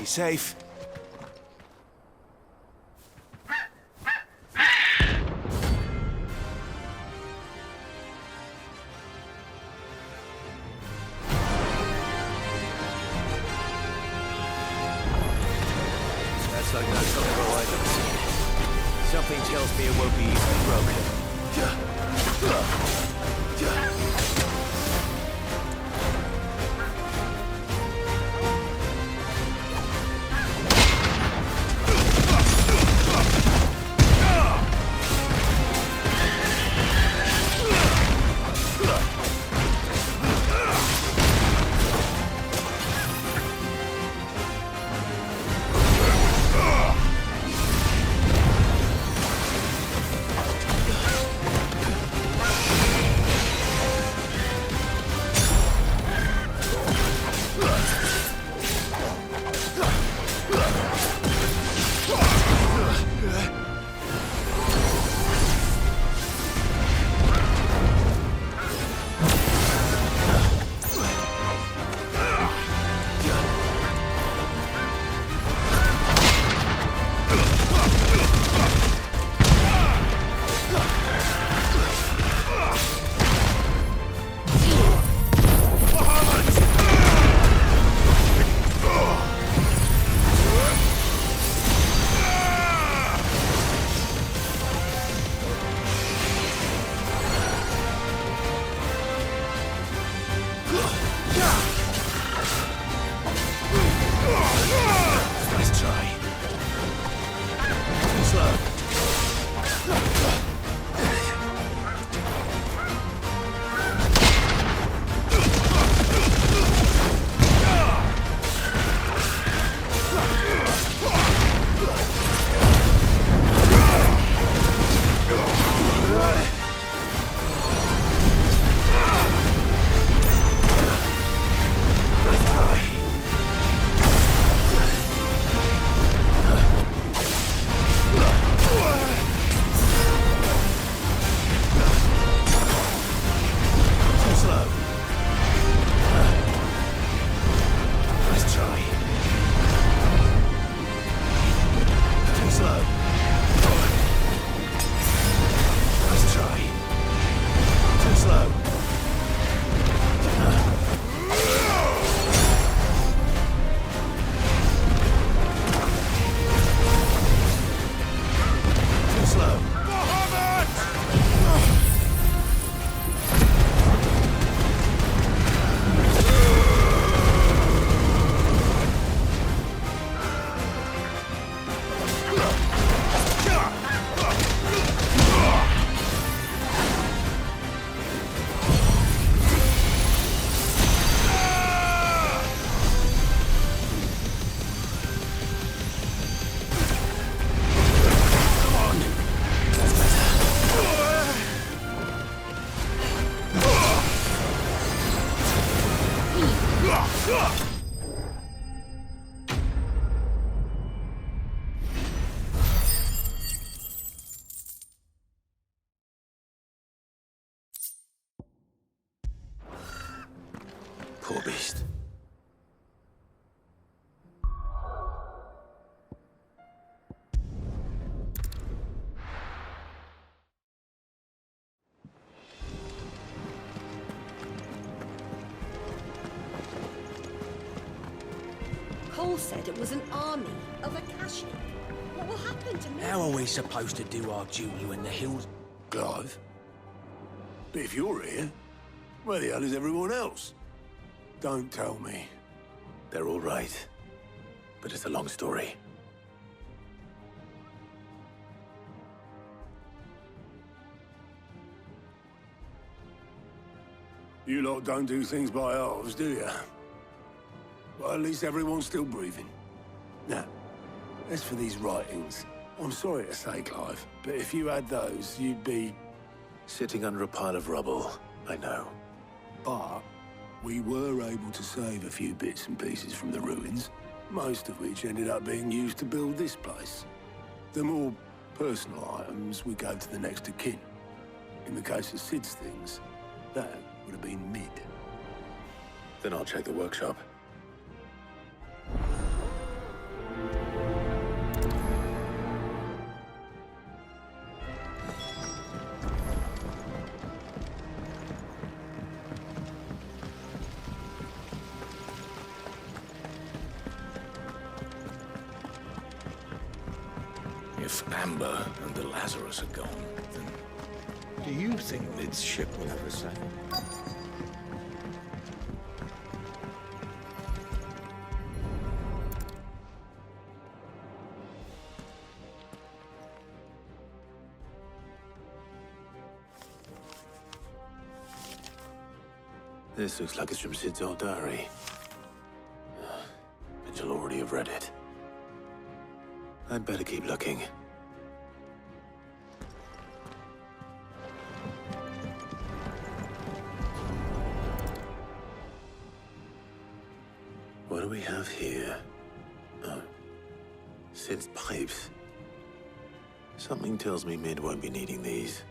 Be safe. That's like not something I've ever seen. Something tells me it won't be easily broken. Poor beast. Cole said it was an army of Akashi. What will happen to me? How are we supposed to do our duty when the hills... Clive? But if you're here, where the hell is everyone else? Don't tell me. They're all right. But it's a long story. You lot don't do things by halves, do you? Well, at least everyone's still breathing. Now, as for these writings, I'm sorry to say, Clive, but if you had those, you'd be... Sitting under a pile of rubble, I know. But we were able to save a few bits and pieces from the ruins, most of which ended up being used to build this place. The more personal items we gave to the next of kin. In the case of Sid's things, that would have been mid. Then I'll check the workshop. If Amber and the Lazarus are gone, then do you think Mid's ship will ever sail? This looks like it's from Sid's old diary. But you'll already have read it. I'd better keep looking. What do we have here? Oh. Sid's pipes. Something tells me Mid won't be needing these.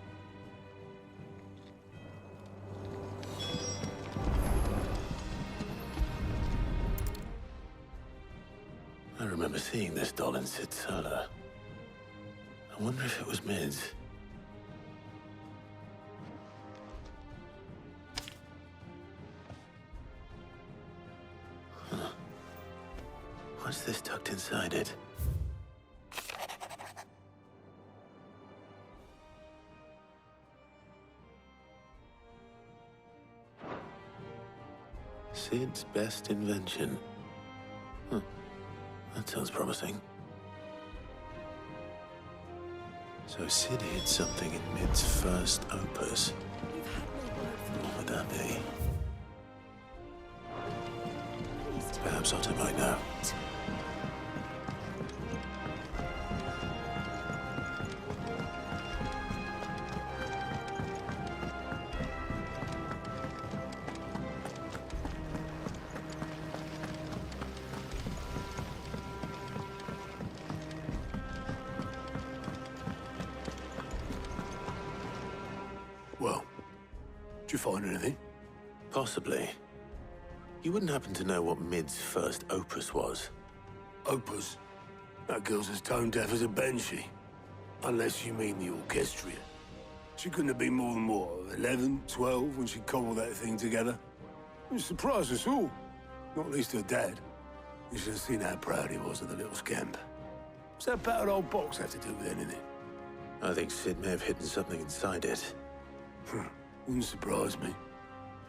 I remember seeing this doll in Sid's cellar. I wonder if it was Mid's. Huh. What's this tucked inside it? Sid's best invention. Huh. That sounds promising. So Sid hid something in Mid's first opus. What would that be? Perhaps Otto might know. Well, did you find anything? Possibly. You wouldn't happen to know what Mid's first opus was? Opus? That girl's as tone deaf as a banshee. Unless you mean the orchestra. She couldn't have been more than, what, 11, 12 when she cobbled that thing together? It surprised us all. Not least her dad. You should have seen how proud he was of the little scamp. What's that battered old box have to do with anything? I think Sid may have hidden something inside it. Wouldn't surprise me.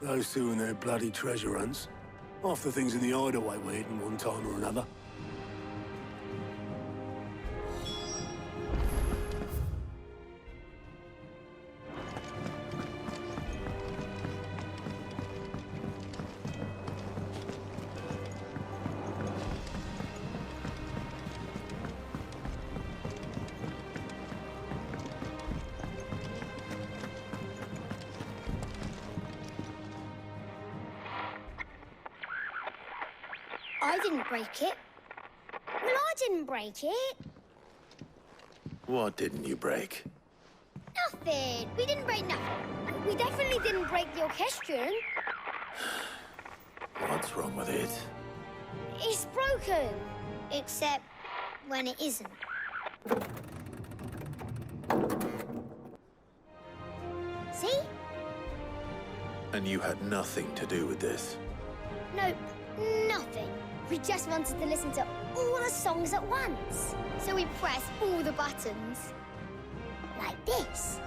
Those two and their bloody treasure hunts. Half the things in the hideaway were hidden one time or another. I didn't break it. Well, I didn't break it. What didn't you break? Nothing. We didn't break nothing. We definitely didn't break the orchestrion. What's wrong with it? It's broken. Except when it isn't. See? And you had nothing to do with this? Nope, nothing. We just wanted to listen to all the songs at once. So we pressed all the buttons. Like this.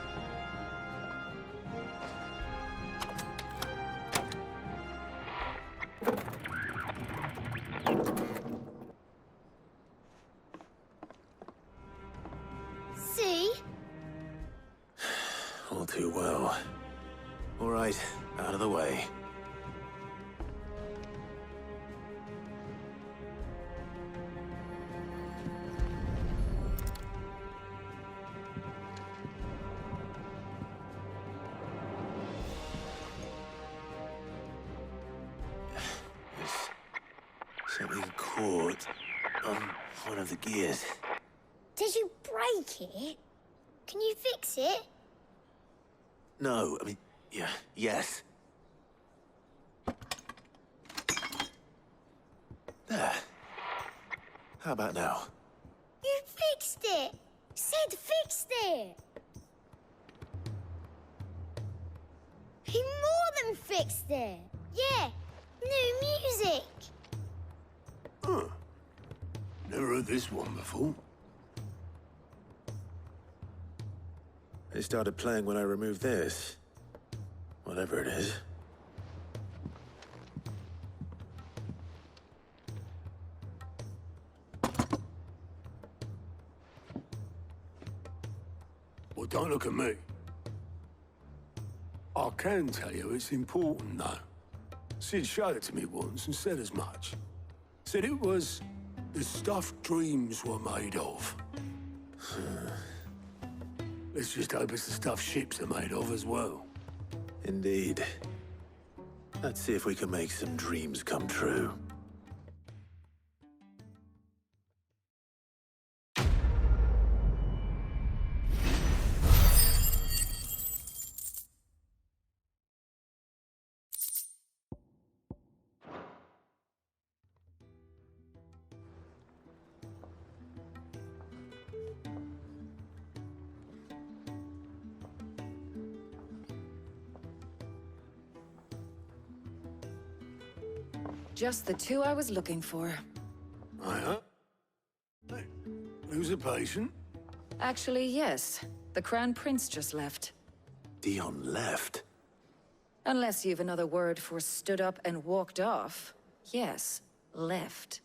See? All too well. All right, out of the way. Something caught on one of the gears. Did you break it? Can you fix it? No, I mean, yeah, yes. There. How about now? You fixed it! Sid fixed it! He more than fixed it! Yeah, new music! Huh. Never heard this one before. They started playing when I removed this. Whatever it is. Well, don't look at me. I can tell you it's important, though. Sid showed it to me once and said as much. Said it was the stuff dreams were made of. Let's just hope it's the stuff ships are made of as well. Indeed. Let's see if we can make some dreams come true. Just the two I was looking for. Hey, who's a patient? Actually, yes. The Crown Prince just left. Dion left. Unless you've another word for stood up and walked off. Yes, left.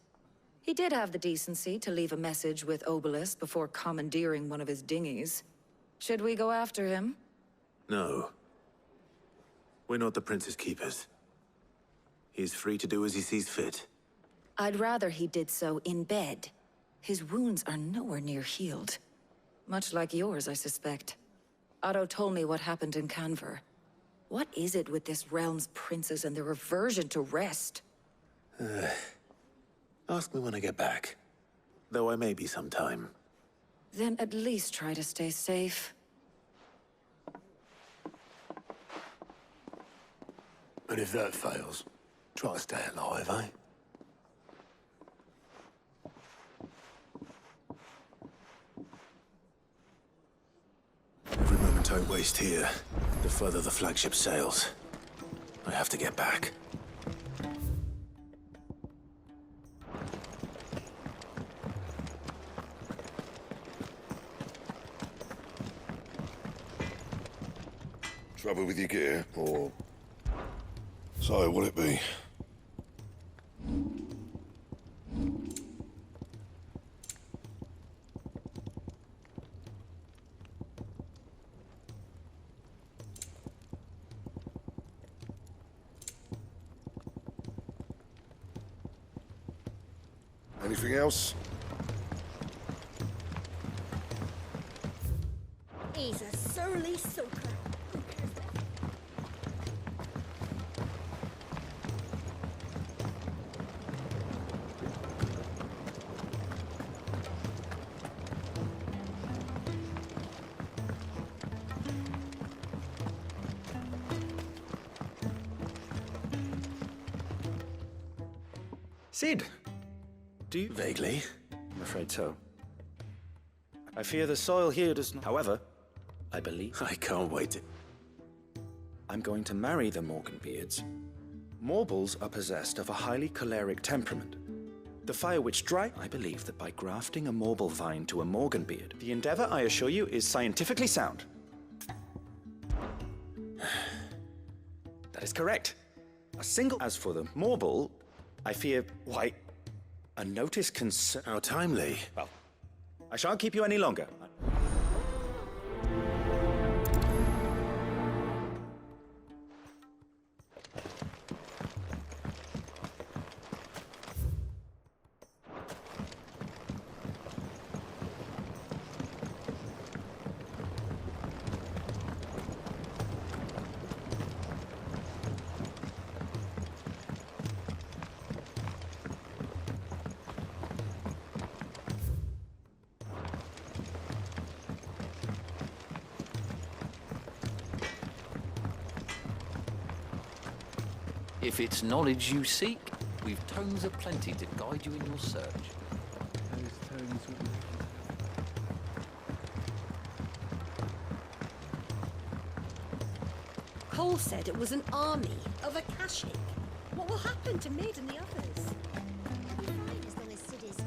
He did have the decency to leave a message with Obelisk before commandeering one of his dinghies. Should we go after him? No. We're not the Prince's keepers. He's free to do as he sees fit. I'd rather he did so in bed. His wounds are nowhere near healed. Much like yours, I suspect. Otto told me what happened in Canver. What is it with this realm's princes and their aversion to rest? Ask me when I get back. Though I may be sometime. Then at least try to stay safe. And if that fails, try to stay alive, eh? Every moment I waste here, the further the flagship sails. I have to get back. Trouble with your gear, or... So, will it be? Anything else? He's a surly soaker. Sid! Do you... Vaguely. I'm afraid so. I fear the soil here does not... However, I believe I can't wait. I'm going to marry the Morganbeards. Morbles are possessed of a highly choleric temperament. The Fire Witch Dry... I believe that by grafting a Morble vine to a Morganbeard, the endeavor, I assure you, is scientifically sound. That is correct. A single... As for the Morble, I fear... Why... A notice concern... How timely. Well, I shan't keep you any longer. If it's knowledge you seek, we've tomes aplenty to guide you in your search. Cole said it was an army of Akashic. What will happen to Mid and the others? I'll be fine as long as Sid is...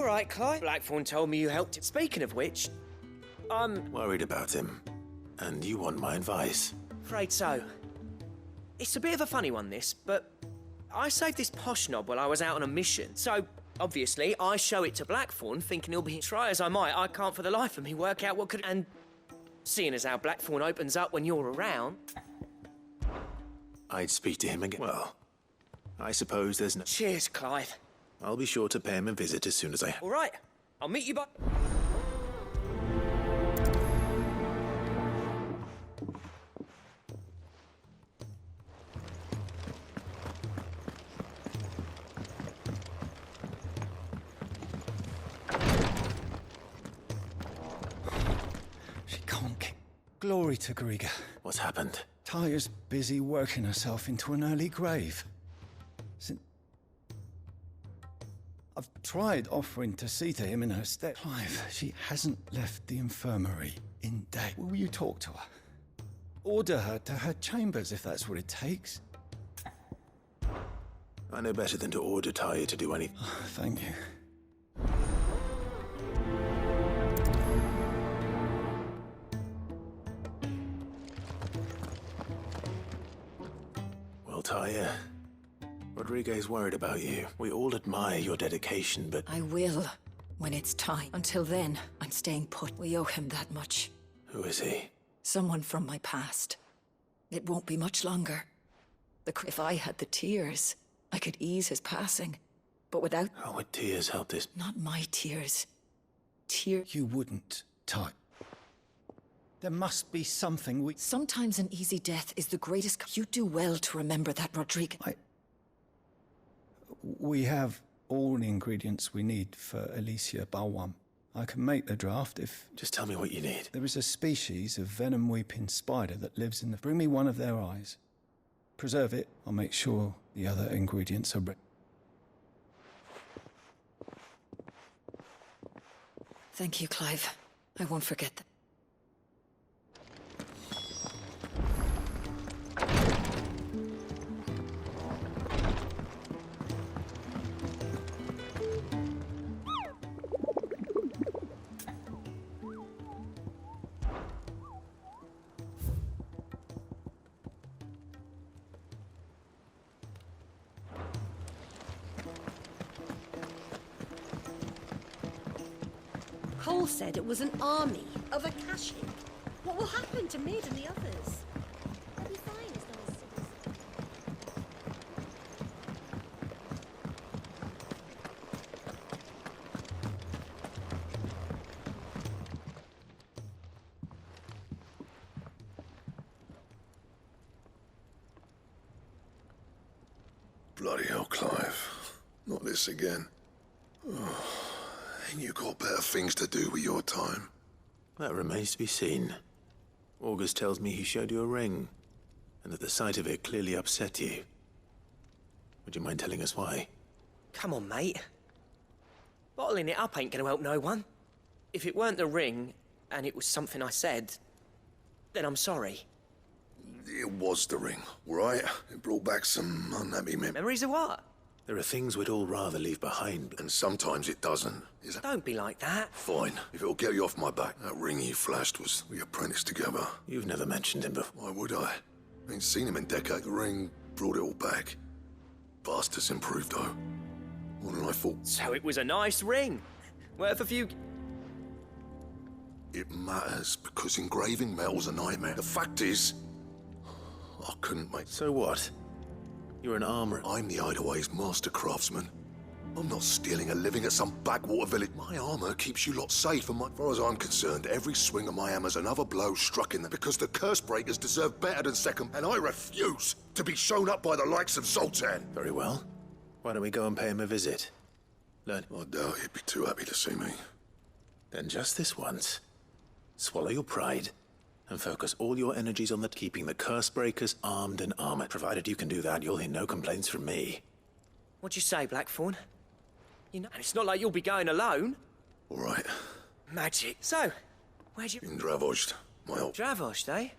right, Clive. Blackthorn told me you helped him. Speaking of which, I'm Worried about him. And you want my advice? afraid so. It's a bit of a funny one, this, but I saved this posh knob while I was out on a mission. So, obviously, I show it to Blackthorn, thinking he'll be... Try as I might, I can't for the life of me work out what could... And seeing as how Blackthorn opens up when you're around... I'd speak to him again. Well, I suppose there's no... Cheers, Clive. I'll be sure to pay him a visit as soon as I... All right, I'll meet you by... She can't get... Glory to Griga. What's happened? Talia's busy working herself into an early grave. I've tried offering to see to him in her stead. Clive, she hasn't left the infirmary in day. Will you talk to her? Order her to her chambers if that's what it takes. I know better than to order Talia to do anything. Thank you. Well, Talia, Rodriguez worried about you. We all admire your dedication, but... I will, when it's time. Until then, I'm staying put. We owe him that much. Who is he? Someone from my past. It won't be much longer. If I had the tears, I could ease his passing. But without... How would tears help this? Not my tears. Tears... You wouldn't, Ty. There must be something we... Sometimes an easy death is the greatest... You do well to remember that, Rodriguez. We have all the ingredients we need for Alicia Balwam. I can make the draft if... Just tell me what you need. There is a species of venom-weeping spider that lives in the... Bring me one of their eyes. Preserve it. I'll make sure the other ingredients are ready. Thank you, Clive. I won't forget that. Cole said it was an army of Akashic. What will happen to Mid and the others? They'll be fine as long as Sid's... Bloody hell, Clive. Not this again. Oh, ain't you got better things to do with your time? That remains to be seen. August tells me he showed you a ring, and that the sight of it clearly upset you. Would you mind telling us why? Come on, mate. Bottling it up ain't gonna help no one. If it weren't the ring, and it was something I said, then I'm sorry. It was the ring, right? It brought back some unhappy memories. Memories of what? There are things we'd all rather leave behind. And sometimes it doesn't. Is that Don't be like that. fine? If it'll get you off my back. That ring he flashed was we apprenticed together. You've never mentioned him before. Why would I? Ain't seen him in decades. The ring brought it all back. Bastards improved, though. More than I thought. So it was a nice ring. Worth a few... It matters, because engraving metal's a nightmare. The fact is, I couldn't make... So what? You're an armorer. I'm the Hideaway's master craftsman. I'm not stealing a living at some backwater village. My armor keeps you lot safe, and as far as I'm concerned, every swing of my hammer's another blow struck in them, because the curse breakers deserve better than second, and I refuse to be shown up by the likes of Zoltan. Very well. Why don't we go and pay him a visit? Learn. I doubt he'd be too happy to see me. Then just this once, swallow your pride and focus all your energies on keeping the curse breakers armed and armored. Provided you can do that, you'll hear no complaints from me. What'd you say, Blackthorn? You know, and it's not like you'll be going alone. All right. Magic. So, where'd you... In Dravozd, my old... Dravozd, eh?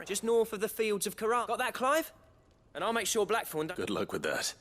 Just north of the fields of Karat. Got that, Clive? And I'll make sure Blackthorn... Good luck with that.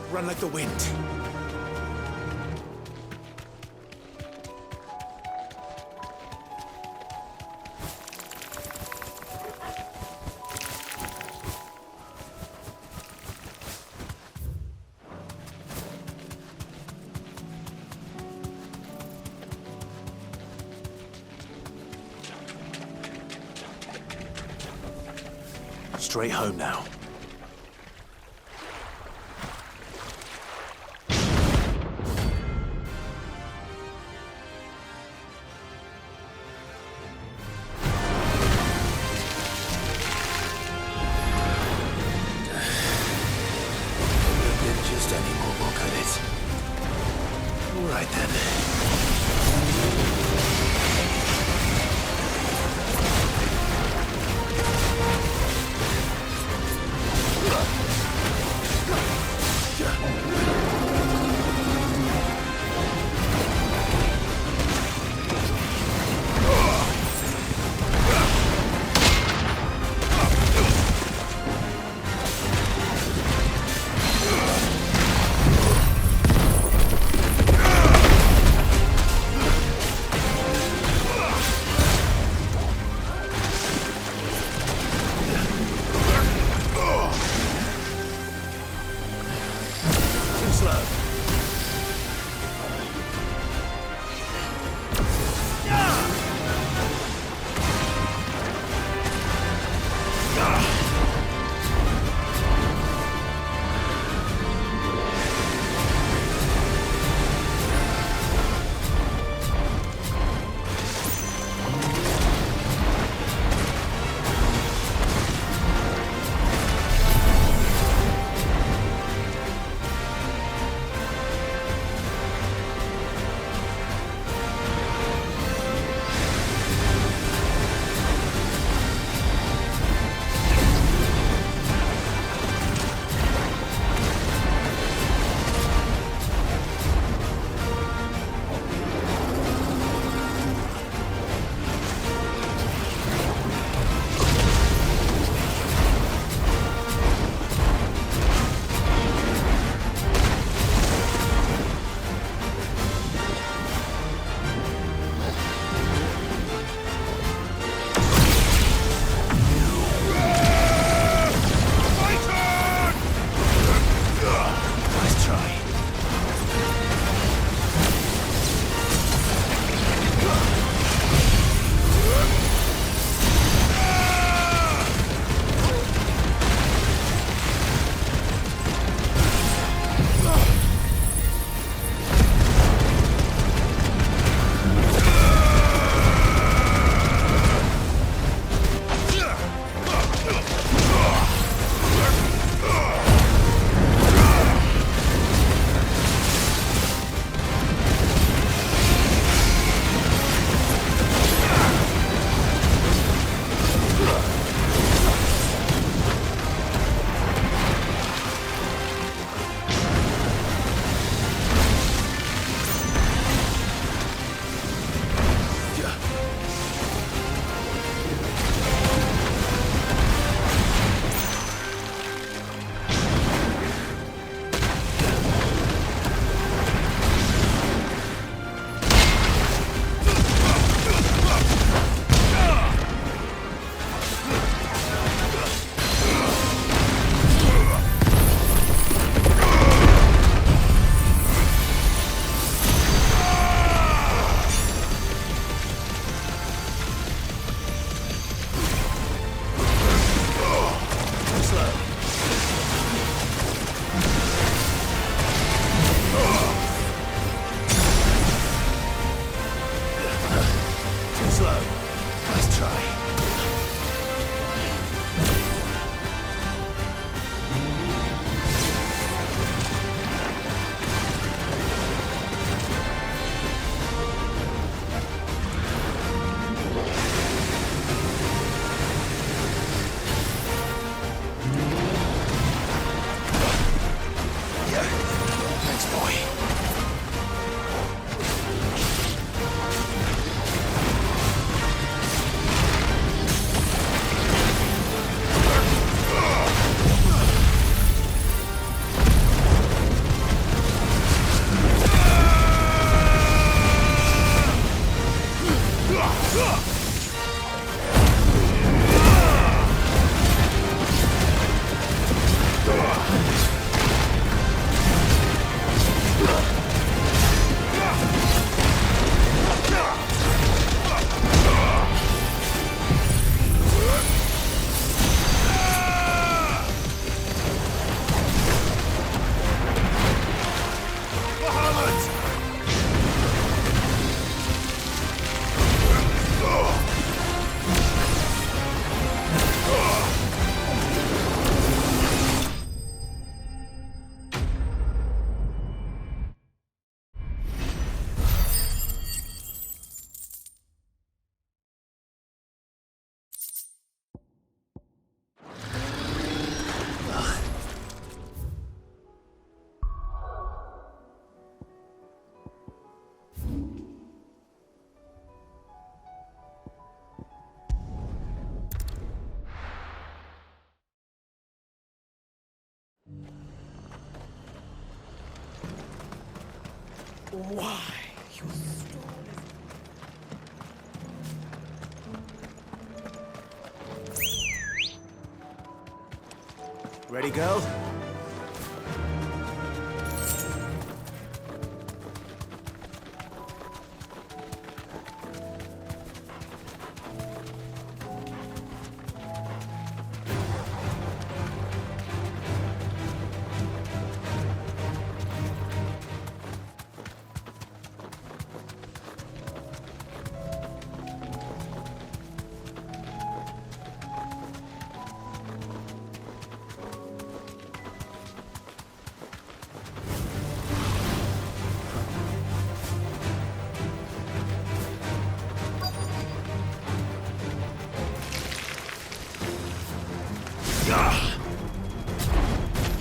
Run like the wind. Straight home now. Just any more, could it? All right then. Why? Your story. Ready, girl?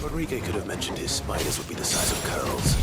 Rodriguez could have mentioned his spiders would be the size of curls.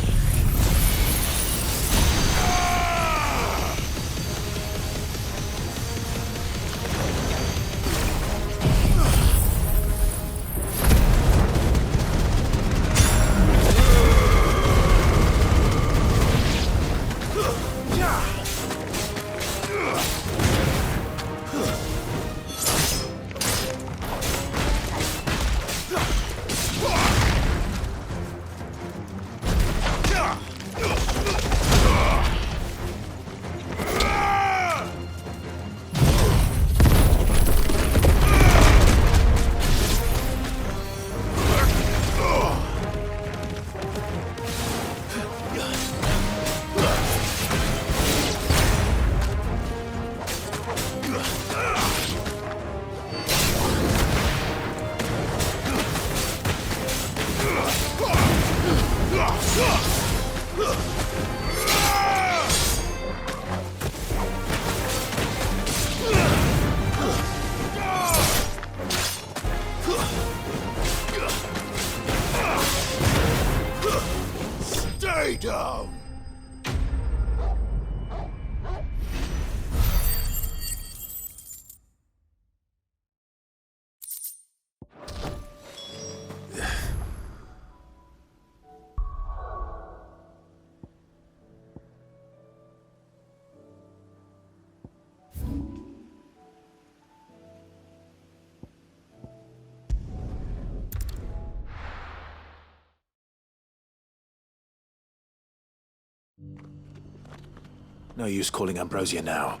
Stay down! No use calling Ambrosia now.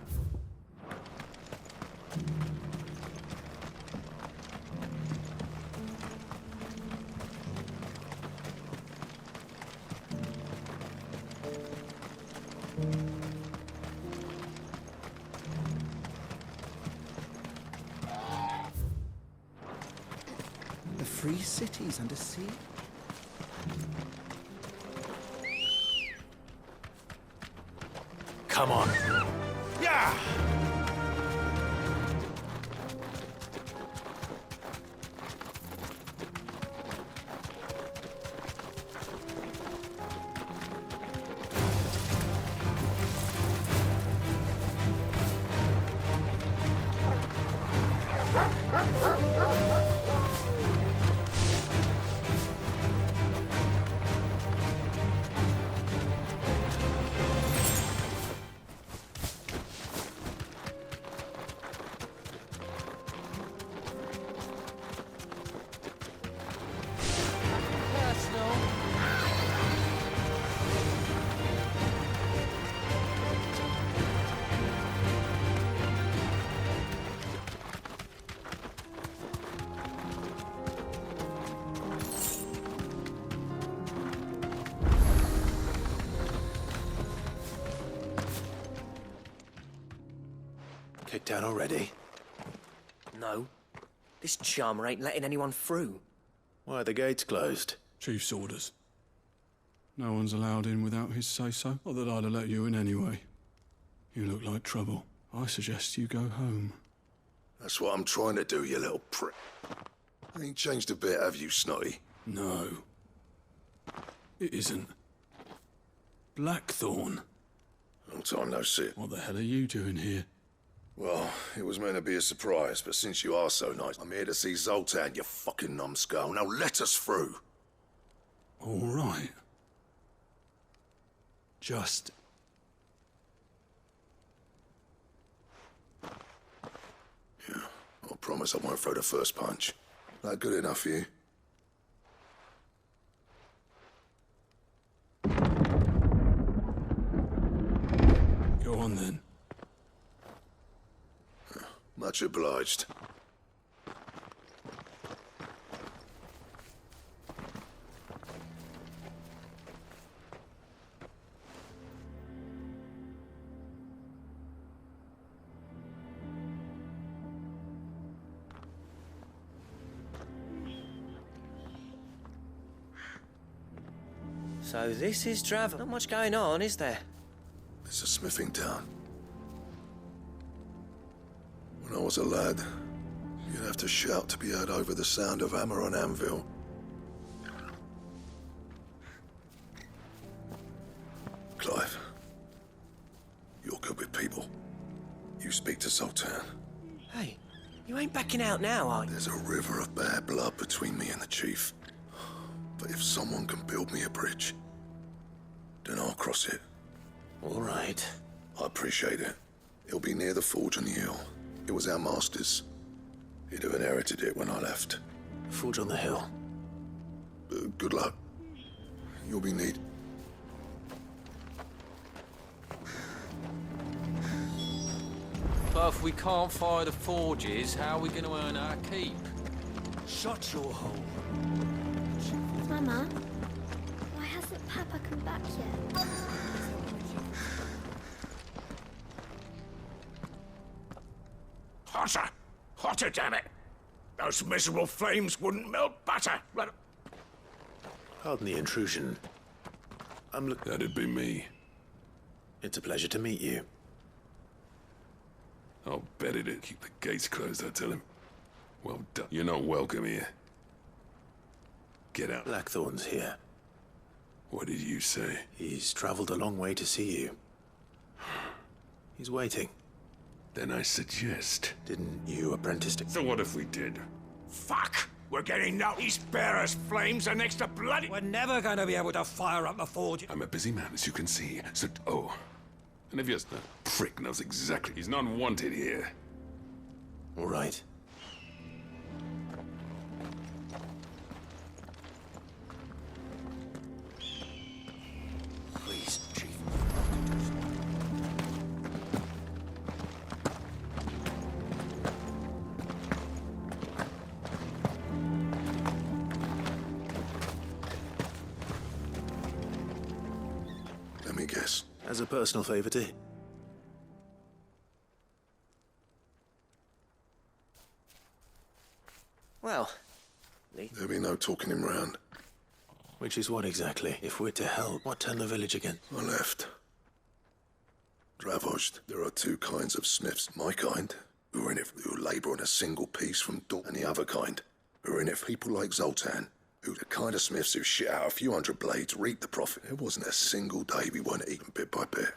The free cities under sea? Come on. Yeah! Kicked down already? No. This charmer ain't letting anyone through. Why are the gates closed? Chief's orders. No one's allowed in without his say-so. Not that I'd have let you in anyway. You look like trouble. I suggest you go home. That's what I'm trying to do, you little prick. Ain't changed a bit, have you, Snotty? No. It isn't. Blackthorn. Long time no see. What the hell are you doing here? Well, it was meant to be a surprise, but since you are so nice, I'm here to see Zoltan, you fucking numbskull. Now let us through. All right. Just... Yeah, I promise I won't throw the first punch. That good enough for you? Go on then. Much obliged. So this is Drav. Not much going on, is there? It's a smithing town. When I was a lad, you'd have to shout to be heard over the sound of hammer on anvil. Clive, you're good with people. You speak to Sultan. Hey, you ain't backing out now, are you? There's a river of bad blood between me and the chief. But if someone can build me a bridge, then I'll cross it. All right. I appreciate it. It'll be near the forge on the hill. It was our master's. He'd have inherited it when I left. Forge on the hill. Good luck. You'll be needed. But if we can't fire the forges, how are we going to earn our keep? Shut your hole. Mama, why hasn't Papa come back yet? Hotter! Hotter, damn it! Those miserable flames wouldn't melt butter! Pardon the intrusion. That'd be me. It's a pleasure to meet you. I'll bet it'd keep the gates closed, I tell him. Well done. You're not welcome here. Get out. Blackthorn's here. What did you say? He's traveled a long way to see you. He's waiting. Then I suggest... Didn't you apprentice to... So what if we did? Fuck! We're getting no... These bearers' flames are next to bloody... We're never gonna be able to fire up the forge. I'm a busy man, as you can see, so... Oh. And if you're... The prick knows exactly. He's not wanted here. All right. Please, Chief. Let me guess. As a personal favor to him. Well, There'll be no talking him round. Which is what exactly? If we're to help, what turned the village again? I left. Dravozd. There are two kinds of smiths. My kind, who are in it, who labour on a single piece from dawn, and the other kind, who are in it for people like Zoltan, who are the kind of smiths who shit out a few hundred blades, reap the profit. There wasn't a single day we weren't eaten bit by bit.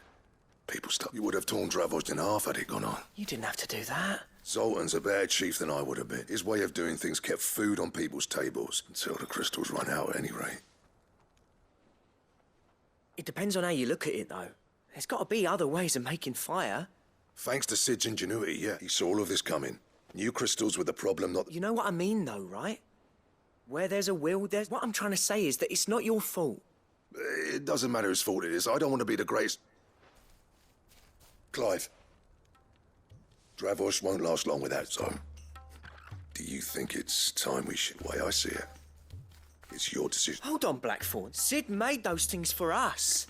People stuck. You would have torn Dravozd in half had it gone on. you didn't have to do that. Zoltan's a better chief than I would have been. His way of doing things kept food on people's tables until the crystals run out at any rate. It depends on how you look at it, though. There's got to be other ways of making fire. Thanks to Sid's ingenuity, yeah, he saw all of this coming. New crystals were the problem, not... You know what I mean, though, right? Where there's a will, there's... What I'm trying to say is that it's not your fault. It doesn't matter whose fault it is. I don't want to be the greatest... Clive. Dravozd won't last long without Zone. Do you think it's time we should... The way I see it, it's your decision. Hold on, Blackthorn. Sid made those things for us.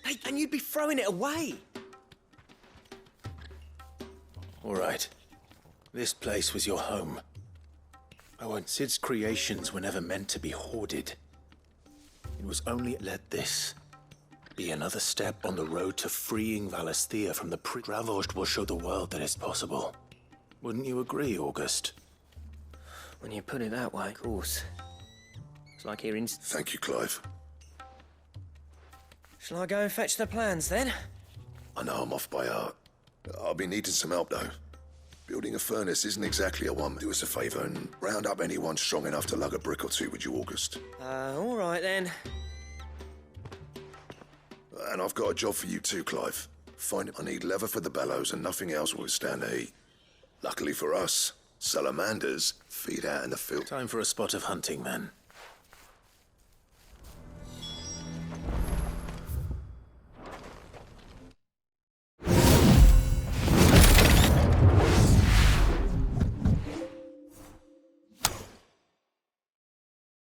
Hey, and you'd be throwing it away. All right. This place was your home. Oh, and Sid's creations were never meant to be hoarded. It was only let this be another step on the road to freeing Valisthea from the Dravozd will show the world that it's possible. Wouldn't you agree, August? When you put it that way, of course. It's like hearing... Thank you, Clive. Shall I go and fetch the plans, then? I know I'm off by heart. I'll be needing some help, though. Building a furnace isn't exactly a one. Do us a favour and round up anyone strong enough to lug a brick or two, would you, August? All right, then. And And I've got a job for you too, Clive. I need leather for the bellows and nothing else will withstand the heat. Luckily for us, salamanders feed out in the field. Time for a spot of hunting, then.